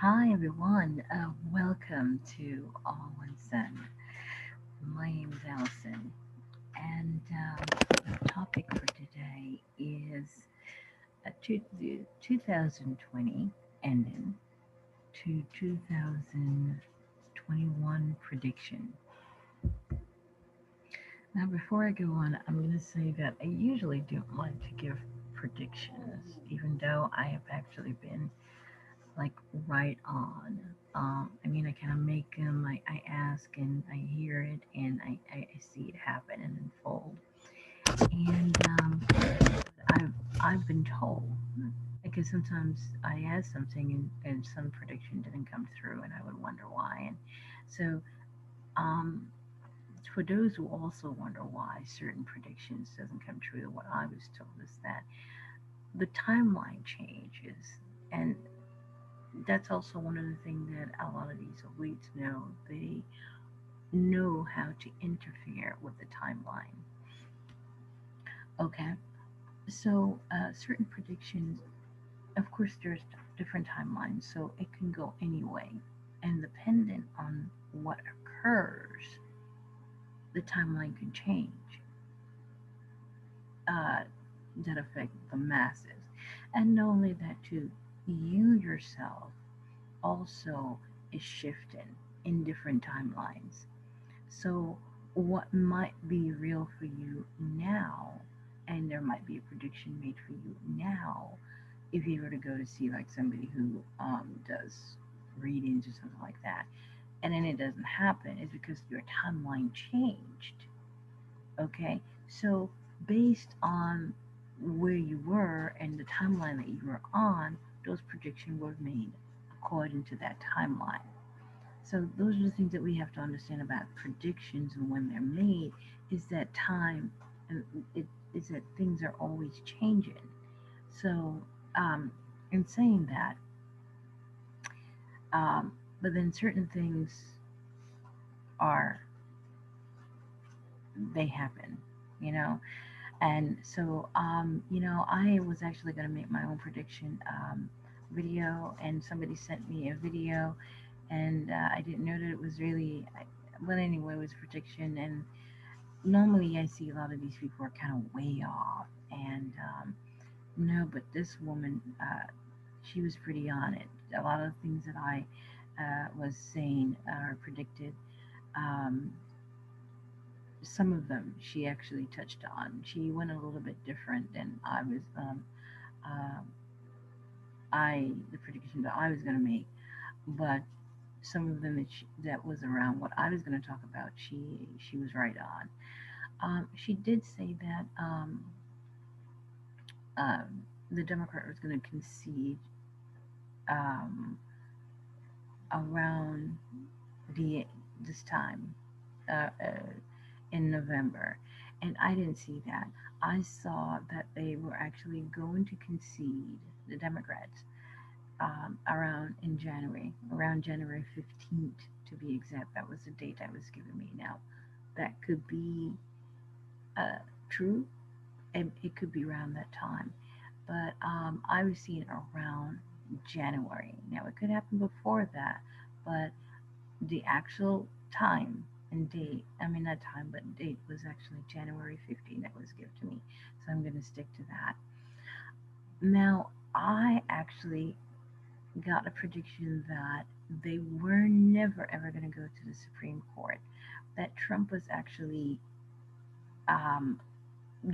Hi everyone, welcome to All in Sun. My name is Allison, and the topic for today is the 2020 ending to 2021 prediction. Now, before I go on, I'm going to say that I usually don't like to give predictions, even though I have actually been like right on. I mean, I kind of make them, I ask and I hear it and I see it happen and unfold. And I've, I've been told, because sometimes I ask something and some prediction didn't come through and I would wonder why. And so, um, for those who also wonder why certain predictions doesn't come true, what I was told is that the timeline changes, and that's also one of the things that a lot of these elites know. They know how to interfere with the timeline. Okay, so certain predictions, of course, there's different timelines, so it can go anyway, and dependent on what occurs, the timeline can change. Uh, that affect the masses, and not only that, too, you yourself also is shifting in different timelines. So, what might be real for you now, and there might be a prediction made for you now, if you were to go to see like somebody who does readings or something like that, and then it doesn't happen, is because your timeline changed. Okay, so based on where you were and the timeline that you were on, those predictions were made according to that timeline. So those are the things that we have to understand about predictions and when they're made, is that time, and it is that things are always changing. So in saying that, but then certain things are, they happen, you know. And so I was actually going to make my own prediction video, and somebody sent me a video, and I didn't know that it was really, well, anyway, it was a prediction. And normally I see a lot of these people are kind of way off, and no, but this woman, she was pretty on it. A lot of things that I was saying or predicted, um, some of them she actually touched on. She went a little bit different than I was. Um, the prediction that I was going to make, but some of them that was around what I was going to talk about, she was right on. She did say that the Democrat was going to concede um, around the this time, in November, and I didn't see that. I saw that they were actually going to concede, the Democrats, around January 15th to be exact. That was the date that was given me. Now, that could be uh, true, and it could be around that time, but I was seeing around January. Now, it could happen before that, but the actual time and date, I mean, not time, but date, was actually January 15th that was given to me. So I'm going to stick to that. Now, I actually got a prediction that they were never ever going to go to the Supreme Court. That Trump was actually um,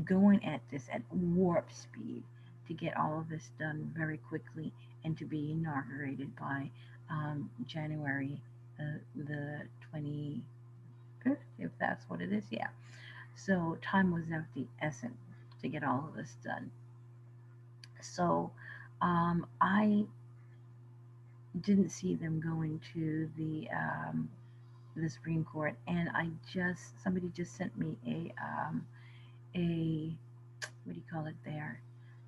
going at this at warp speed to get all of this done very quickly and to be inaugurated by January the 25th, if that's what it is. Yeah. So time was of the essence to get all of this done. So I didn't see them going to the Supreme Court, and somebody just sent me a what do you call it there,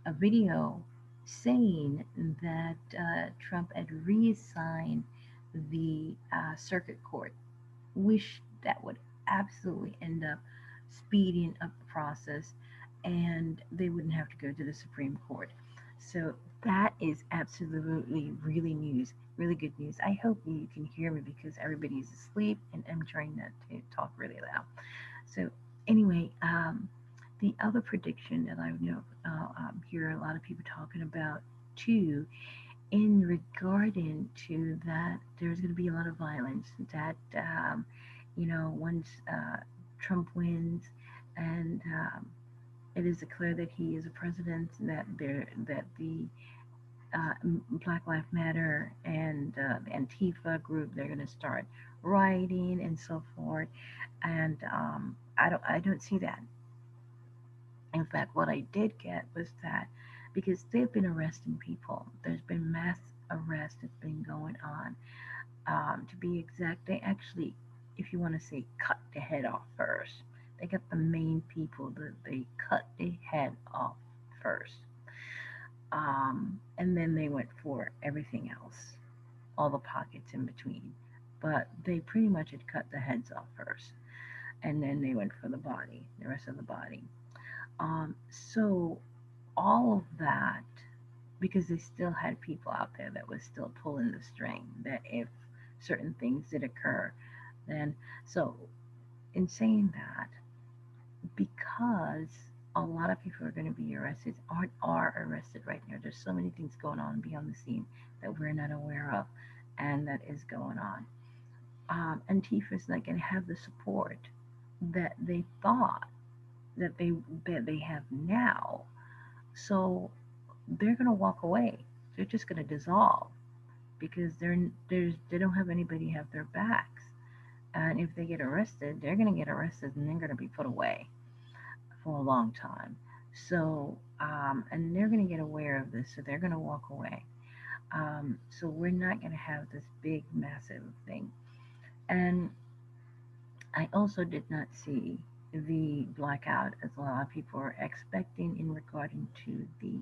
a video saying that Trump had reassigned the circuit court. Wish that would absolutely end up speeding up the process, and they wouldn't have to go to the Supreme Court. So That is absolutely really news, really good news. I hope you can hear me because everybody's asleep and I'm trying not to talk really loud. So anyway, the other prediction that I know hear a lot of people talking about too, in regarding to that, there's going to be a lot of violence. That once Trump wins, and it is declared that he is a president, that the Black Lives Matter and the Antifa group, they're going to start rioting and so forth. And I don't see that. In fact, what I did get was that because they've been arresting people, there's been mass arrest that's been going on. To be exact, they actually, if you want to say, cut the head off first. They got the main people that they cut the head off first, and then they went for everything else, all the pockets in between. But they pretty much had cut the heads off first, and then they went for the body, the rest of the body. So all of that, because they still had people out there that was still pulling the string, that if certain things did occur, then so in saying that, because a lot of people are going to be arrested, are arrested right now. There's so many things going on beyond the scene that we're not aware of, and that is going on. Antifa is not going to have the support that they thought that they have now. So they're going to walk away. They're just going to dissolve because they don't have anybody have their backs. And if they get arrested, they're going to get arrested and they're going to be put away for a long time. So and they're going to get aware of this, so they're going to walk away. So we're not going to have this big, massive thing. And I also did not see the blackout as a lot of people are expecting in regarding to the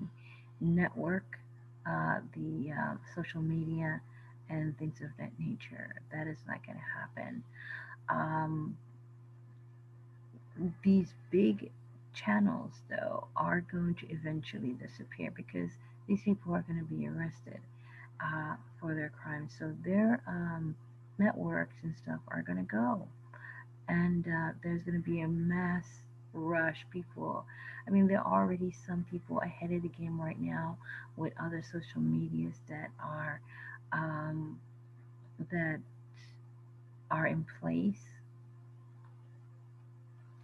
network, the social media, and things of that nature. That is not going to happen. Um, these big channels, though, are going to eventually disappear because these people are going to be arrested for their crimes. So their networks and stuff are going to go. And there's going to be a mass rush. People, I mean, there are already some people ahead of the game right now with other social medias um, that are in place.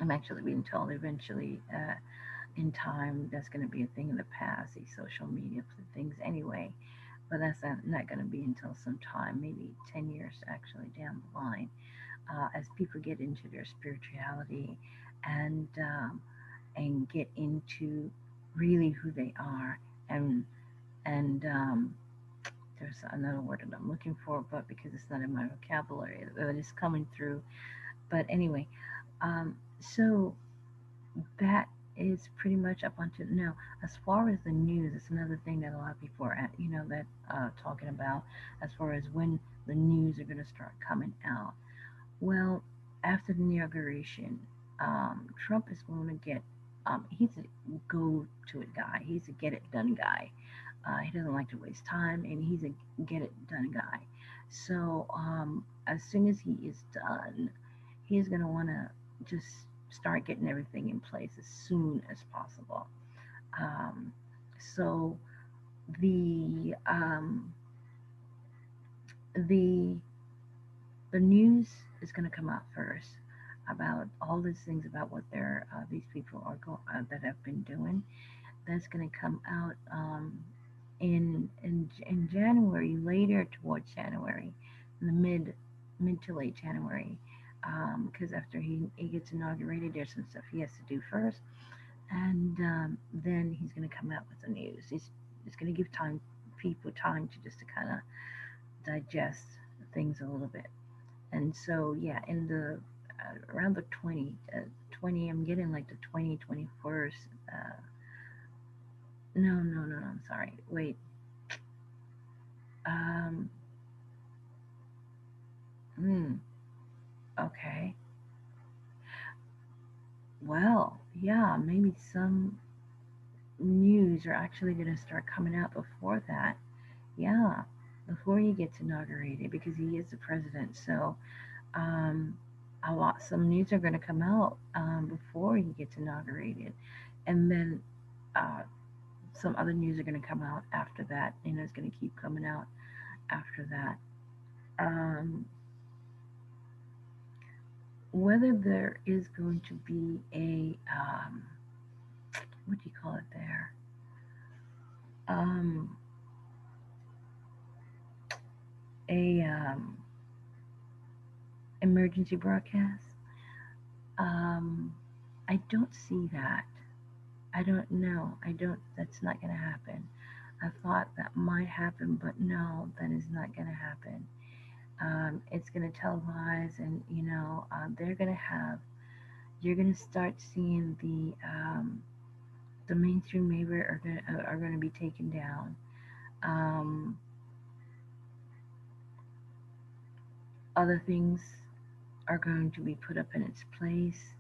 I'm actually being told eventually in time that's going to be a thing in the past, these social media things anyway, but that's not going to be until some time, maybe 10 years actually down the line, as people get into their spirituality and get into really who they are. And and there's another word that I'm looking for, but because it's not in my vocabulary, but it's coming through. But anyway, so that is pretty much up until now. As far as the news, it's another thing that a lot of people are at, that talking about as far as when the news are going to start coming out. Well, after the inauguration, Trump is going to get. He's a go to it guy. He's a get it done guy. He doesn't like to waste time, and he's a get it done guy. So as soon as he is done, he's going to want to just start getting everything in place as soon as possible. Um, so the the the news is going to come out first about all these things about what these people that have been doing. That's going to come out in January, later towards January, in the mid to late January, because after he gets inaugurated, there's some stuff he has to do first, and then he's going to come out with the news. He's going to give people time to just to kind of digest things a little bit. And so yeah, in the around the 20, I'm getting like the 2021st. No, I'm sorry, wait. um hmm, okay, well, yeah, maybe some, news are actually going to start coming out before that. Yeah, before he gets inaugurated, because he is the president. So um, some news are going to come out before he gets inaugurated, and then uh, some other news are going to come out after that. It's going to keep coming out after that. Um, whether there is going to be what do you call it there? Um, a emergency broadcast. Um, I don't see that. I don't know. I don't. That's not going to happen. I thought that might happen, but no, that is not going to happen. It's going to televise, and they're going to have. You're going to start seeing the mainstream media are going to be taken down. Um, other things are going to be put up in its place.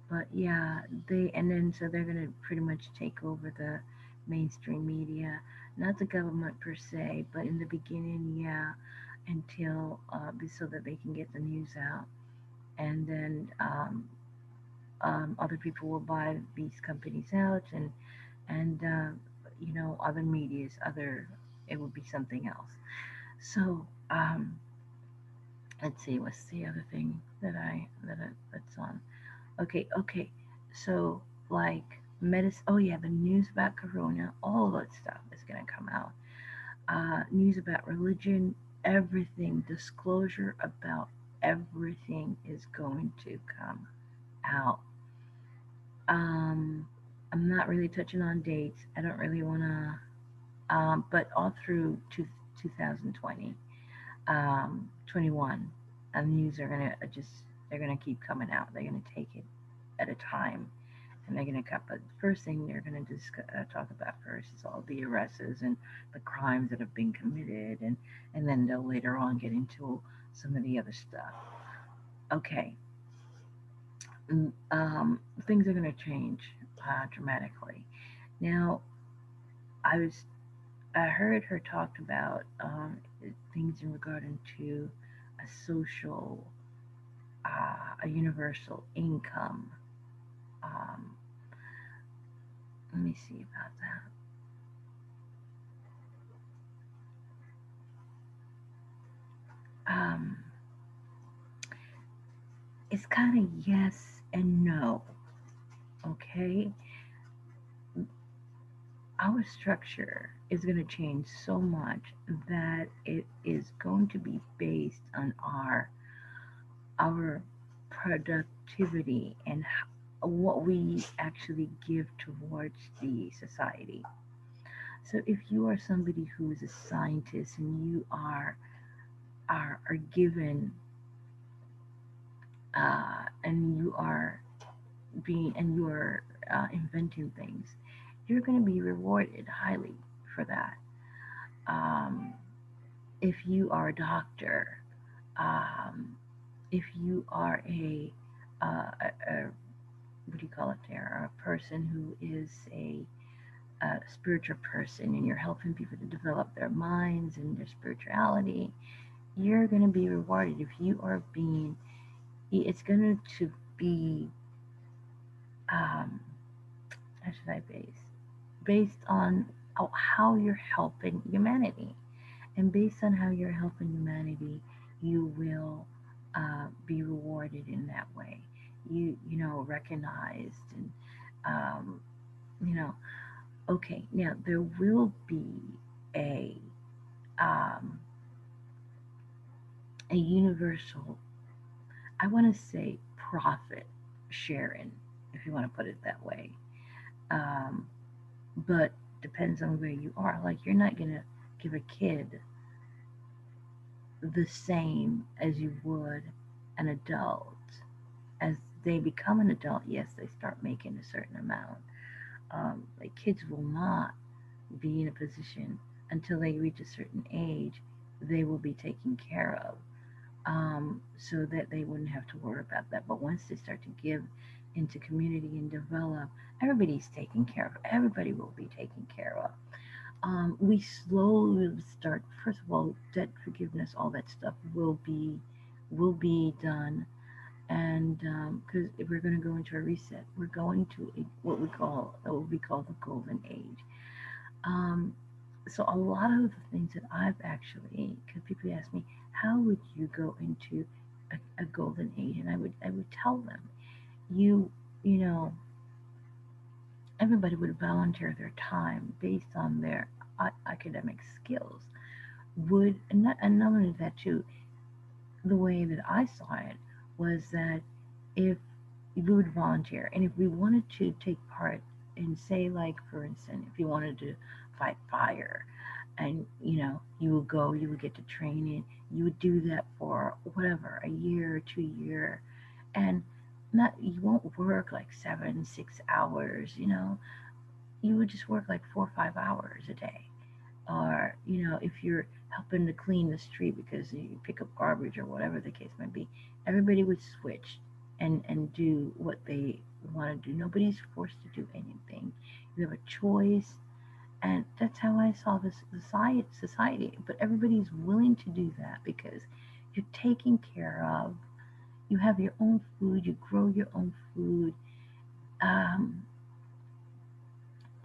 But yeah, so they're going to pretty much take over the mainstream media, not the government per se, but in the beginning, yeah, until so that they can get the news out, and then other people will buy these companies out, and other media's other it will be something else. So let's see, what's the other thing that's on? Okay. So like medicine. Oh yeah, the news about Corona, all that stuff is gonna come out. News about religion, everything, disclosure about everything is going to come out. Um, I'm not really touching on dates. I don't really wanna. But all through 2020, 21, news are gonna just they're gonna keep coming out. They're gonna take it at a time, and they're going to cut. But the first thing they're going to talk about first is all the arrests and the crimes that have been committed, and then they'll later on get into some of the other stuff. Okay, things are going to change dramatically. Now, I was I heard her talk about things in regarding to a social, a universal income. Um, let me see about that. It's kind of yes and no. Okay, our structure is going to change so much that it is going to be based on our productivity and what we actually give towards the society. So if you are somebody who is a scientist and you are given and you are inventing things, you're going to be rewarded highly for that. Um, if you are a doctor, um, if you are a what do you call it there, a person who is a spiritual person and you're helping people to develop their minds and their spirituality, you're going to be rewarded. If you are being, it's going to be, how should I based on how you're helping humanity. And based on how you're helping humanity, you will be rewarded in that way. Recognized and um, you know. Okay, now there will be a um, a universal. I want to say profit sharing, if you want to put it that way. Um, but depends on where you are. Like you're not gonna give a kid the same as you would an adult. As they become an adult, yes, they start making a certain amount. Like kids will not be in a position until they reach a certain age, they will be taken care of, so that they wouldn't have to worry about that. But once they start to give into community and develop, everybody's taken care of. Everybody will be taken care of. We slowly start. First of all, debt forgiveness, all that stuff will be done, and because we're going to go into a reset, we're going to what we call the golden age. Um, so a lot of the things that I've actually, because people ask me, how would you go into a golden age, and I would tell them, you you know everybody would volunteer their time based on their academic skills. And not only that too, the way that I saw it was that if we would volunteer and if we wanted to take part in, say, like for instance, if you wanted to fight fire, and you would go, you would get to training, you would do that for whatever, a year or 2 year, and not you won't work like 7, 6 hours, you would just work like 4 or 5 hours a day. Or if you're helping to clean the street because you pick up garbage or whatever the case might be, everybody would switch and do what they want to do. Nobody's forced to do anything. You have a choice, and that's how I saw this society. But everybody's willing to do that because you're taken care of. You have your own food. You grow your own food. um,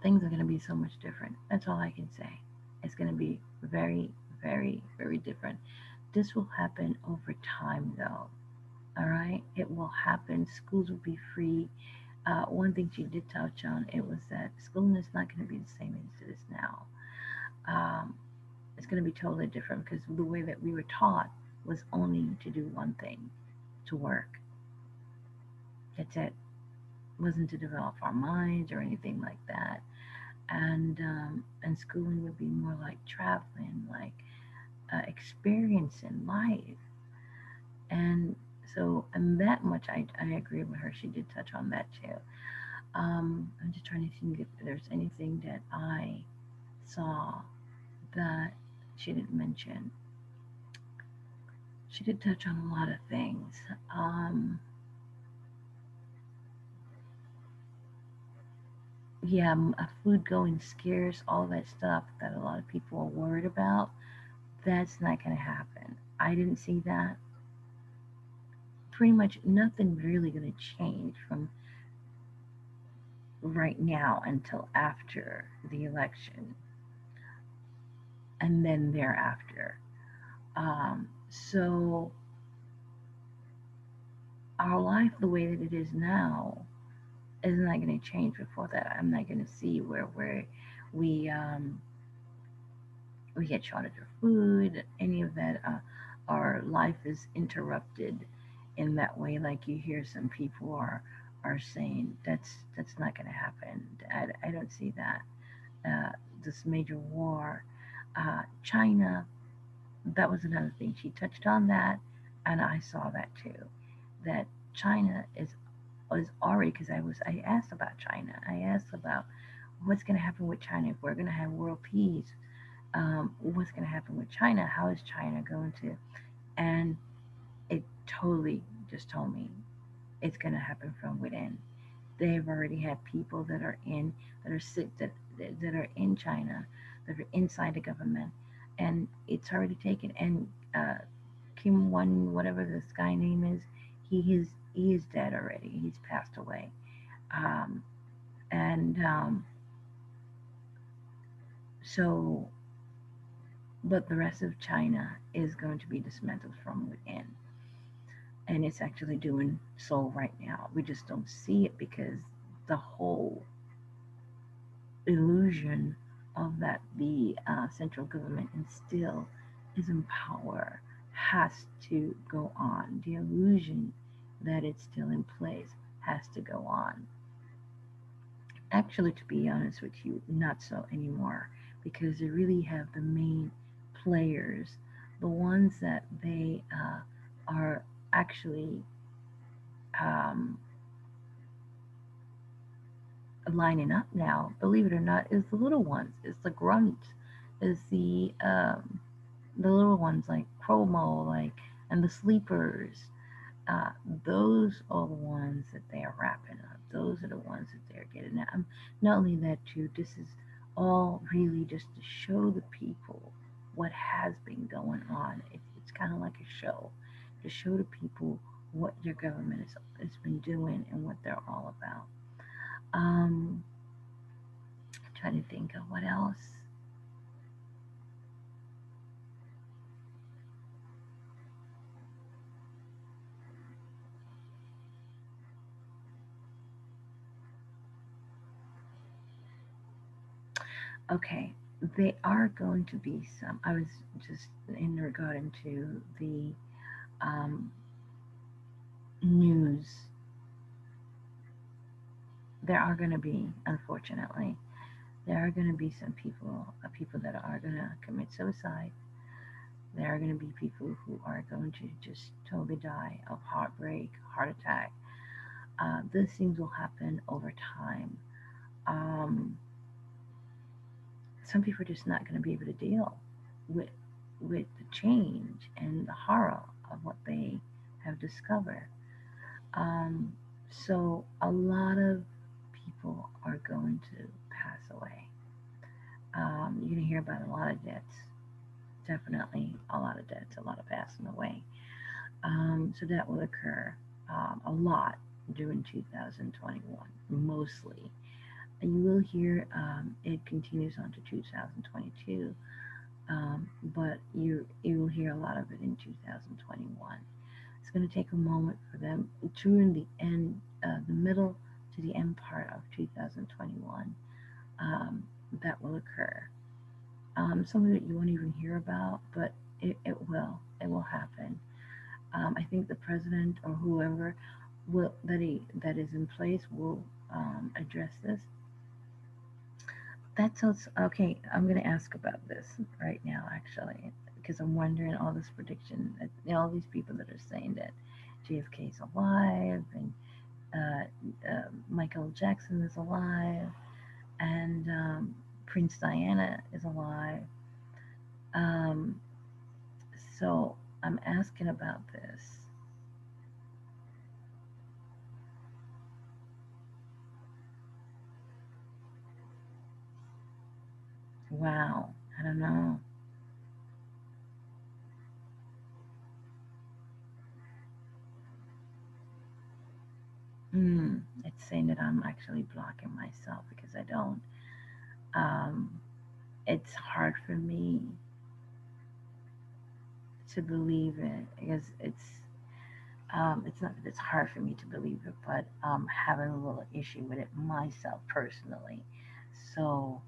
Things are going to be so much different. That's all I can say. It's going to be very, very, very different. This will happen over time, though. All right, it will happen. Schools will be free. One thing she did touch on, it was that schooling is not going to be the same as it is now. Um, it's going to be totally different because the way that we were taught was only to do one thing, to work. That's it. It wasn't to develop our minds or anything like that. And schooling would be more like traveling, like experiencing life. And so, and that much I agree with her. She did touch on that too. I'm just trying to think if there's anything that I saw that she didn't mention. She did touch on a lot of things. Um, yeah, food going scarce, all that stuff that a lot of people are worried about. That's not going to happen. I didn't see that. Pretty much nothing really going to change from right now until after the election and then thereafter. So our life, the way that it is now, is not going to change before that. I'm not going to see where we we get shortage of food, any of that. Our life is interrupted in that way. Like you hear some people are saying that's not going to happen. I don't see that. This major war, China, that was another thing. She touched on that, and I saw that too. That China is already, because I asked about China. I asked about what's going to happen with China if we're going to have world peace. What's going to happen with China? How is China going to? And it totally just told me it's going to happen from within. They've already had people that are sick, that are in China, that are inside the government, and it's already taken. And Kim One, whatever this guy name is, he is dead already. He's passed away. Um, and so, but the rest of China is going to be dismantled from within, and it's actually doing so right now. We just don't see it because the whole illusion of that the central government and still is in power has to go on. The illusion that it's still in place has to go on. Actually, to be honest with you, not so anymore, because they really have the main players, the ones that they are actually um, lining up now, believe it or not, is the little ones. It's the grunts, is the little ones like Chromo, like, and the sleepers. uh, those are the ones that they are wrapping up. Those are the ones that they're getting at. Not only that, too, this is all really just to show the people what has been going on. It's kind of like a show to show the people what your government has been doing and what they're all about. Um, trying to think of what else. Okay, they are going to be some. I was just in regard to the um, news. There are going to be, unfortunately, there are going to be some people that are going to commit suicide. There are going to be people who are going to just totally die of heartbreak, heart attack. These things will happen over time. Um, some people are just not going to be able to deal with with the change and the horror of what they have discovered. Um, so a lot of people are going to pass away. You're going to hear about a lot of deaths. Definitely a lot of deaths, a lot of passing away. So that will occur a lot during 2021, mostly. And you will hear it continues on to 2022, but you will hear a lot of it in 2021. It's going to take a moment for them during the end, the middle to the end part of 2021. Um, that will occur. Some of it you won't even hear about, but it will. It will happen. I think the president or whoever that is in place will address this. That's also, okay. I'm going to ask about this right now, actually, because I'm wondering all this prediction, all these people that are saying that JFK is alive and Michael Jackson is alive and Prince Diana is alive. Um, so I'm asking about this. Wow, I don't know. It's saying that I'm actually blocking myself because I don't. Um, it's hard for me to believe it because it's not that it's hard for me to believe it, but having a little issue with it myself personally. So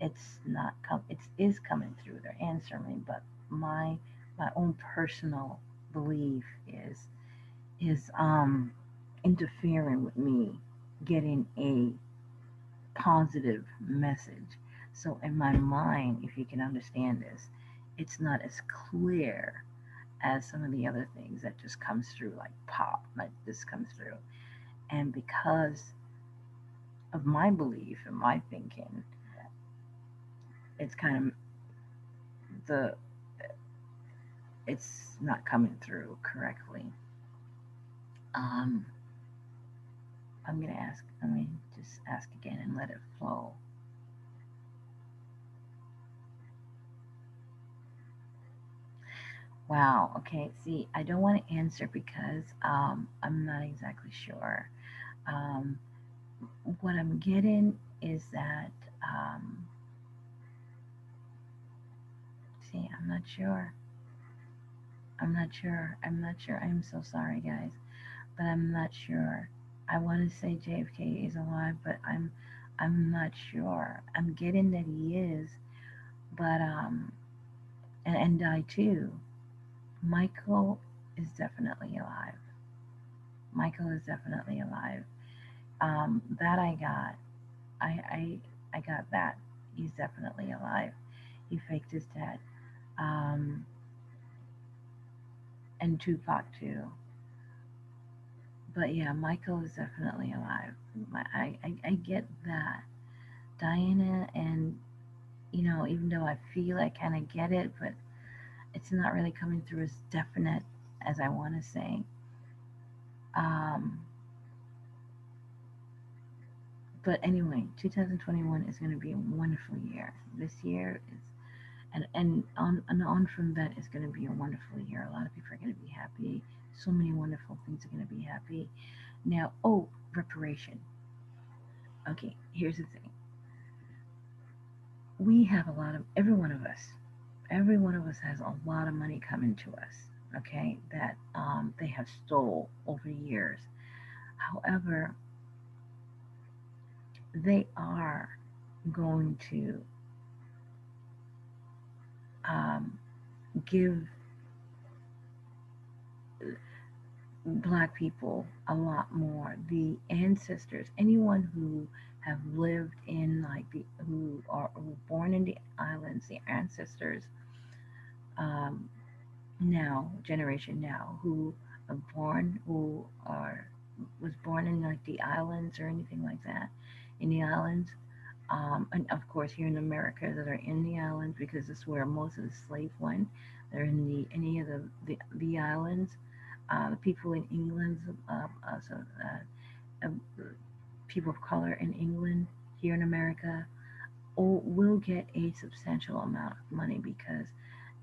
it's not it is coming through. They're answering me, but my my own personal belief is interfering with me getting a positive message. So in my mind, if you can understand this, it's not as clear as some of the other things that just comes through like pop, like this comes through. And because of my belief and my thinking, it's kind of the it's not coming through correctly. Um, I'm gonna ask. I mean, just ask again and let it flow. Wow. Okay. See, I don't want to answer because I'm not exactly sure. Um, what I'm getting is that see, I'm not sure. I'm not sure. I'm not sure. I'm so sorry, guys, but I'm not sure. I want to say JFK is alive, but I'm not sure. I'm getting that he is, but and die too. Michael is definitely alive. Michael is definitely alive. That I got. I got that. He's definitely alive. He faked his death. Um, and Tupac too. But yeah, Michael is definitely alive. I get that. Diana and even though I feel I kind of get it, but it's not really coming through as definite as I want to say. Um, but anyway, 2021 is going to be a wonderful year. This year is, and on from that is going to be a wonderful year. A lot of people are going to be happy. So many wonderful things are going to be happy. Now, oh, reparation. Okay, here's the thing. We have a lot of, every one of us has a lot of money coming to us, okay, that they have stole over years. However, they are going to um, give black people a lot more. The ancestors, anyone who have lived in like the who were born in the islands, the ancestors um, now, generation now, who are born, who are was born in like the islands or anything like that, in the islands, and of course here in America that are in the islands because this is where most of the slaves went. They're in the any of the islands. The people in England, so uh, people of color in England, here in America, will get a substantial amount of money because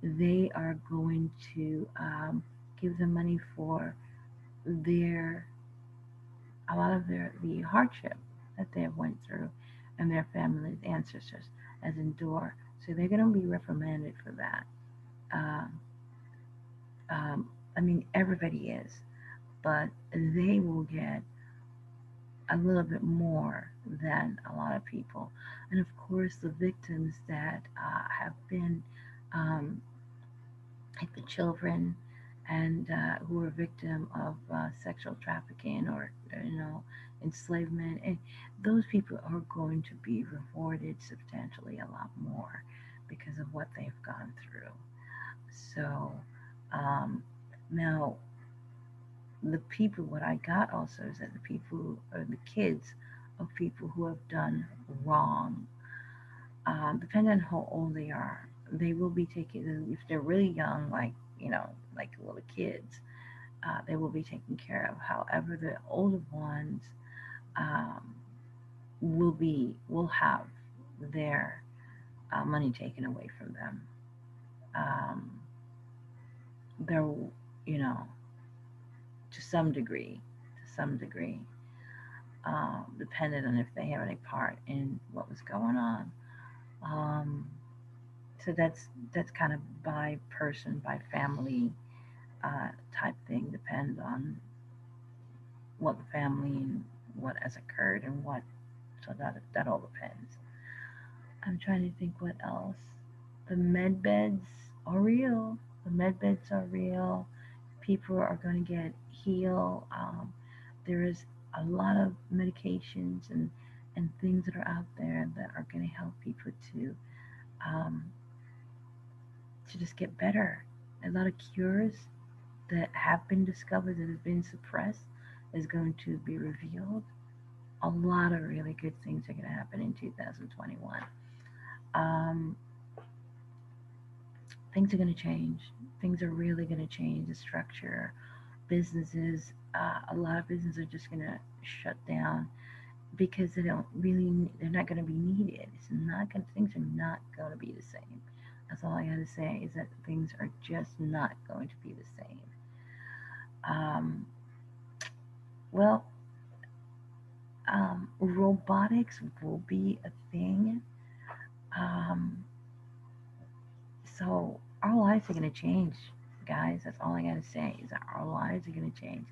they are going to give them money for their a lot of the hardship that they have went through and their families ancestors has endured. So they're going to be reprimanded for that. Um, I mean, everybody is, but they will get a little bit more than a lot of people. And of course, the victims that have been um, like the children and who are victim of sexual trafficking or enslavement, and those people are going to be rewarded substantially a lot more because of what they've gone through. So um, now the people, what I got also is that the people or the kids of people who have done wrong, depending on how old they are, they will be taken. If they're really young, like little kids, they will be taken care of. However, the older ones um, will have their money taken away from them. Um, they're you know to some degree, dependent on if they have any part in what was going on. Um, so that's kind of by person, by family type thing. Depends on what the family and what has occurred and what. So that all depends. I'm trying to think what else. The med beds are real. The med beds are real. People are going to get healed. There is a lot of medications and things that are out there that are going to help people um, to just get better. A lot of cures that have been discovered that have been suppressed is going to be revealed. A lot of really good things are going to happen in 2021. Um, things are going to change. Things are really going to change. The structure, businesses, a lot of businesses are just going to shut down because they're not going to be needed. Things are not going to be the same. That's all I got to say is that things are just not going to be the same. Um, well, robotics will be a thing. Um, so our lives are going to change, guys. That's all I got to say is that our lives are going to change.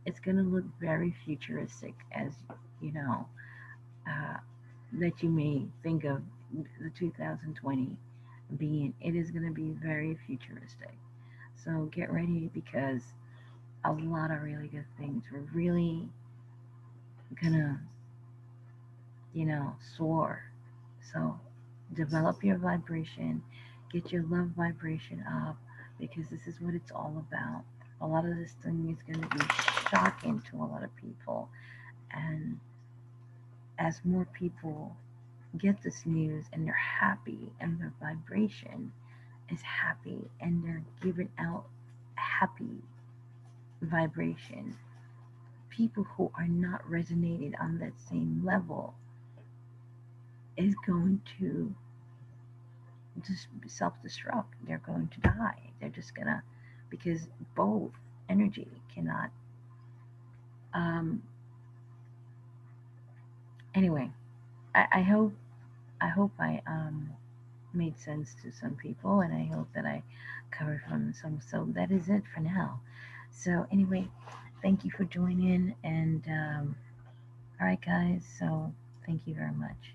It's going to look very futuristic, as you know, uh, that you may think of the 2020 being. It is going to be very futuristic. So get ready because a lot of really good things. We're really gonna, soar. So develop your vibration, get your love vibration up because this is what it's all about. A lot of this thing is going to be shocking to a lot of people. And as more people get this news and they're happy and their vibration is happy and they're giving out happy vibration, people who are not resonated on that same level is going to just self-destruct. They're going to die. They're just gonna, because both energy cannot. Um, anyway, I hope I made sense to some people, and I hope that I covered from some. So that is it for now. So anyway, thank you for joining, and all right, guys. So thank you very much.